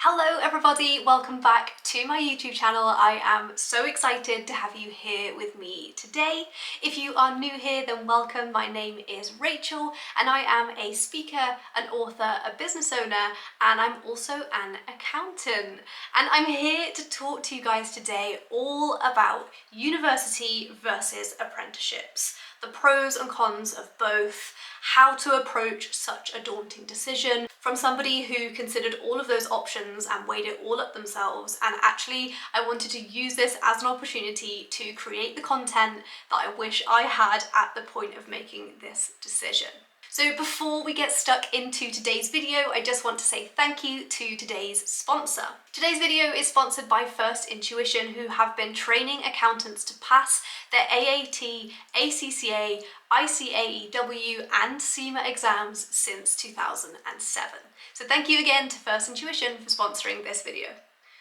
Hello everybody, welcome back to my YouTube channel. I am so excited to have you here with me today. If you are new here, then welcome. My name is Rachel and I am a speaker, an author, a business owner, and I'm also an accountant. And I'm here to talk to you guys today all about university versus apprenticeships, the pros and cons of both, how to approach such a daunting decision from somebody who considered all of those options and weighed it all up themselves. And actually, I wanted to use this as an opportunity to create the content that I wish I had at the point of making this decision. So before we get stuck into today's video, I just want to say thank you to today's sponsor. Today's video is sponsored by First Intuition, who have been training accountants to pass their AAT, ACCA, ICAEW and CIMA exams since 2007. So thank you again to First Intuition for sponsoring this video.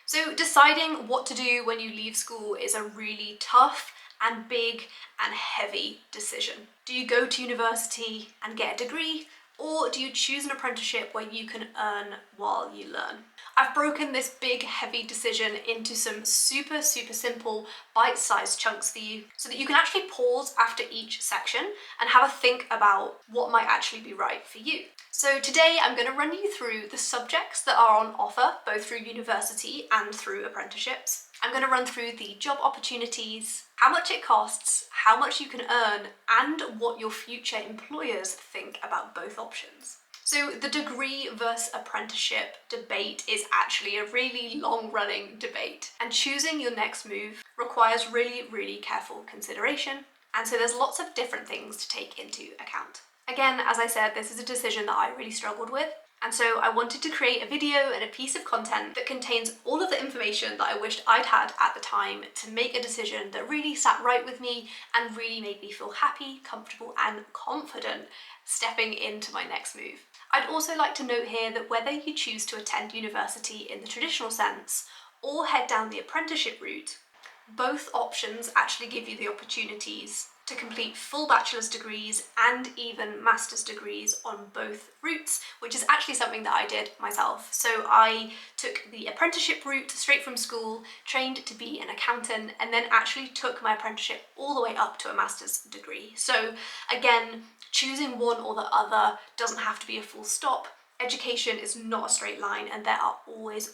So deciding what to do when you leave school is a really tough and big and heavy decision. Do you go to university and get a degree, or do you choose an apprenticeship where you can earn while you learn? I've broken this big heavy decision into some super simple bite-sized chunks for you so that you can actually pause after each section and have a think about what might actually be right for you. So today I'm going to run you through the subjects that are on offer both through university and through apprenticeships. I'm going to run through the job opportunities, how much it costs, how much you can earn, and what your future employers think about both options. So the degree versus apprenticeship debate is actually a really long-running debate, and choosing your next move requires really careful consideration, and so there's lots of different things to take into account. Again, as I said, this is a decision that I really struggled with, and so I wanted to create a video and a piece of content that contains all of the information that I wished I'd had at the time to make a decision that really sat right with me and really made me feel happy, comfortable and confident stepping into my next move. I'd also like to note here that whether you choose to attend university in the traditional sense or head down the apprenticeship route, both options actually give you the opportunities to complete full bachelor's degrees and even master's degrees on both routes, which is actually something that I did myself. So I took the apprenticeship route straight from school, trained to be an accountant, and then actually took my apprenticeship all the way up to a master's degree. So again, choosing one or the other doesn't have to be a full stop. Education is not a straight line, and there are always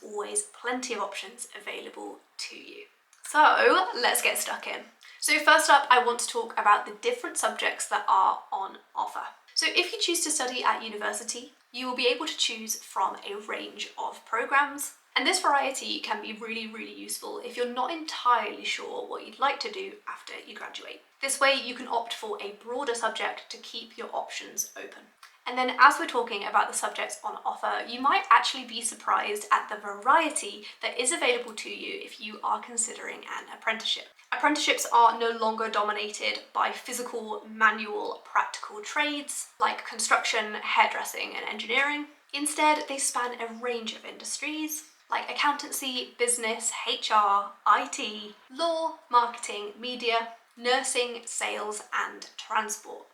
plenty of options available to you. So let's get stuck in. So first up, I want to talk about the different subjects that are on offer. So if you choose to study at university, you will be able to choose from a range of programs. And this variety can be really useful if you're not entirely sure what you'd like to do after you graduate. This way you can opt for a broader subject to keep your options open. And then as we're talking about the subjects on offer, you might actually be surprised at the variety that is available to you if you are considering an apprenticeship. Apprenticeships are no longer dominated by physical, manual, practical trades like construction, hairdressing and engineering. Instead, they span a range of industries like accountancy, business, HR, IT, law, marketing, media, nursing, sales and transport.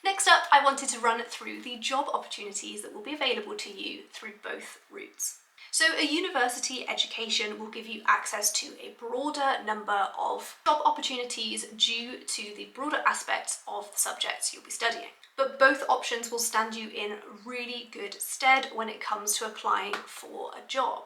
Next up, I wanted to run through the job opportunities that will be available to you through both routes. So a university education will give you access to a broader number of job opportunities due to the broader aspects of the subjects you'll be studying. But both options will stand you in really good stead when it comes to applying for a job.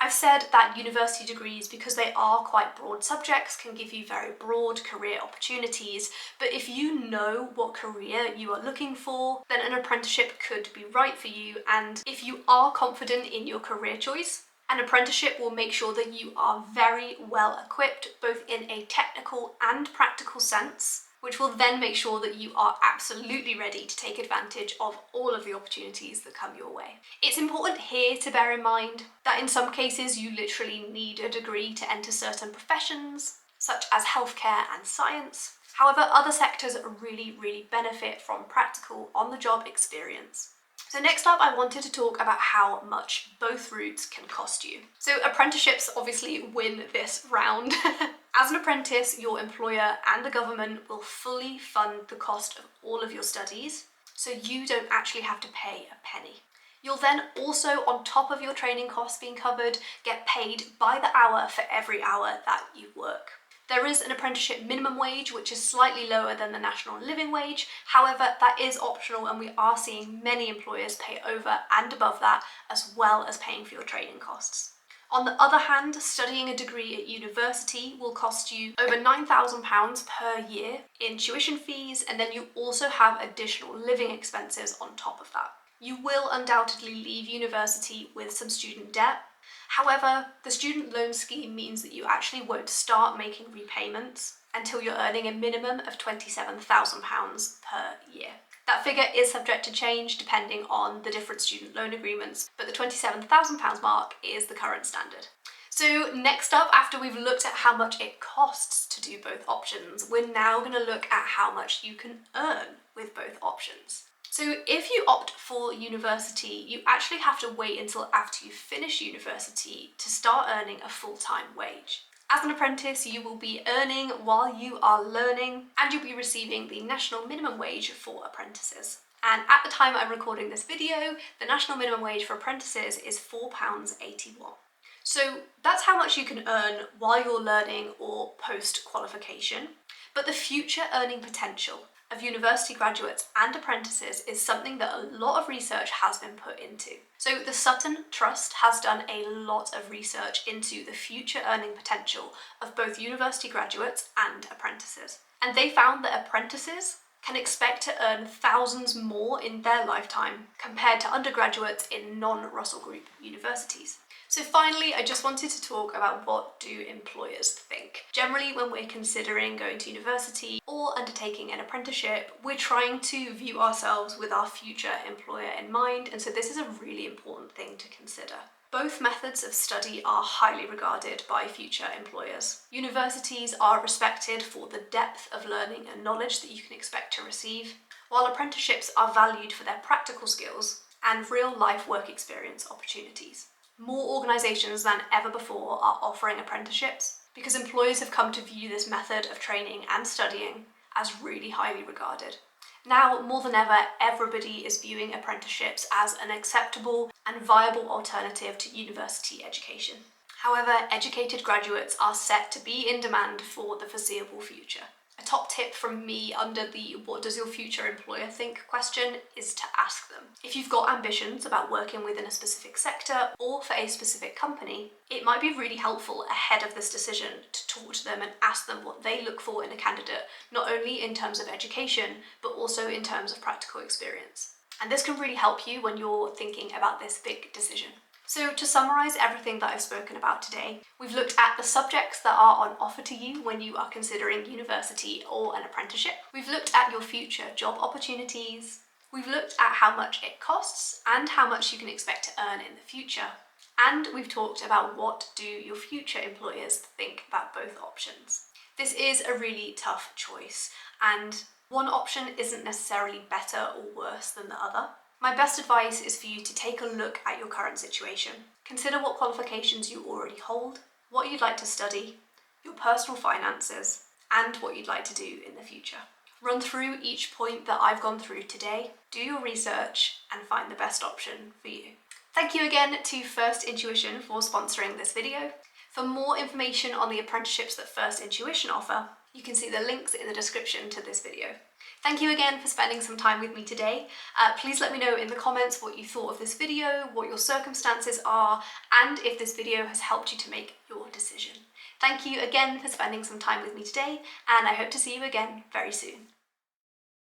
I've said that university degrees, because they are quite broad subjects, can give you very broad career opportunities, but if you know what career you are looking for, then an apprenticeship could be right for you. And if you are confident in your career choice, an apprenticeship will make sure that you are very well equipped, both in a technical and practical sense, which will then make sure that you are absolutely ready to take advantage of all of the opportunities that come your way. It's important here to bear in mind that in some cases you literally need a degree to enter certain professions, such as healthcare and science. However, other sectors really benefit from practical on-the-job experience. So next up, I wanted to talk about how much both routes can cost you. So apprenticeships obviously win this round. As an apprentice, your employer and the government will fully fund the cost of all of your studies, so you don't actually have to pay a penny. You'll then also, on top of your training costs being covered, get paid by the hour for every hour that you work. There is an apprenticeship minimum wage, which is slightly lower than the national living wage. However, that is optional, and we are seeing many employers pay over and above that, as well as paying for your training costs. On the other hand, studying a degree at university will cost you over £9,000 per year in tuition fees, and then you also have additional living expenses on top of that. You will undoubtedly leave university with some student debt. However, the student loan scheme means that you actually won't start making repayments until you're earning a minimum of £27,000 per year. That figure is subject to change depending on the different student loan agreements, but the £27,000 mark is the current standard. So next up, after we've looked at how much it costs to do both options, we're now going to look at how much you can earn with both options. So if you opt for university, you actually have to wait until after you finish university to start earning a full-time wage. As an apprentice, you will be earning while you are learning, and you'll be receiving the national minimum wage for apprentices. And at the time I'm recording this video, the national minimum wage for apprentices is £4.81. So that's how much you can earn while you're learning or post-qualification. But the future earning potential of university graduates and apprentices is something that a lot of research has been put into. So the Sutton Trust has done a lot of research into the future earning potential of both university graduates and apprentices. And they found that apprentices can expect to earn thousands more in their lifetime compared to undergraduates in non-Russell Group universities. So finally, I just wanted to talk about what do employers think. Generally, when we're considering going to university or undertaking an apprenticeship, we're trying to view ourselves with our future employer in mind, and so this is a really important thing to consider. Both methods of study are highly regarded by future employers. Universities are respected for the depth of learning and knowledge that you can expect to receive, while apprenticeships are valued for their practical skills and real-life work experience opportunities. More organisations than ever before are offering apprenticeships because employers have come to view this method of training and studying as really highly regarded. Now, more than ever, everybody is viewing apprenticeships as an acceptable and viable alternative to university education. However, educated graduates are set to be in demand for the foreseeable future. A top tip from me under the "what does your future employer think" question is to ask them. If you've got ambitions about working within a specific sector or for a specific company, it might be really helpful ahead of this decision to talk to them and ask them what they look for in a candidate, not only in terms of education, but also in terms of practical experience. And this can really help you when you're thinking about this big decision. So to summarise everything that I've spoken about today, we've looked at the subjects that are on offer to you when you are considering university or an apprenticeship. We've looked at your future job opportunities. We've looked at how much it costs and how much you can expect to earn in the future. And we've talked about what do your future employers think about both options. This is a really tough choice, and one option isn't necessarily better or worse than the other. My best advice is for you to take a look at your current situation. Consider what qualifications you already hold, what you'd like to study, your personal finances, and what you'd like to do in the future. Run through each point that I've gone through today, do your research, and find the best option for you. Thank you again to First Intuition for sponsoring this video. For more information on the apprenticeships that First Intuition offer, you can see the links in the description to this video. Thank you again for spending some time with me today. Please let me know in the comments what you thought of this video, what your circumstances are, and if this video has helped you to make your decision. Thank you again for spending some time with me today, and I hope to see you again very soon.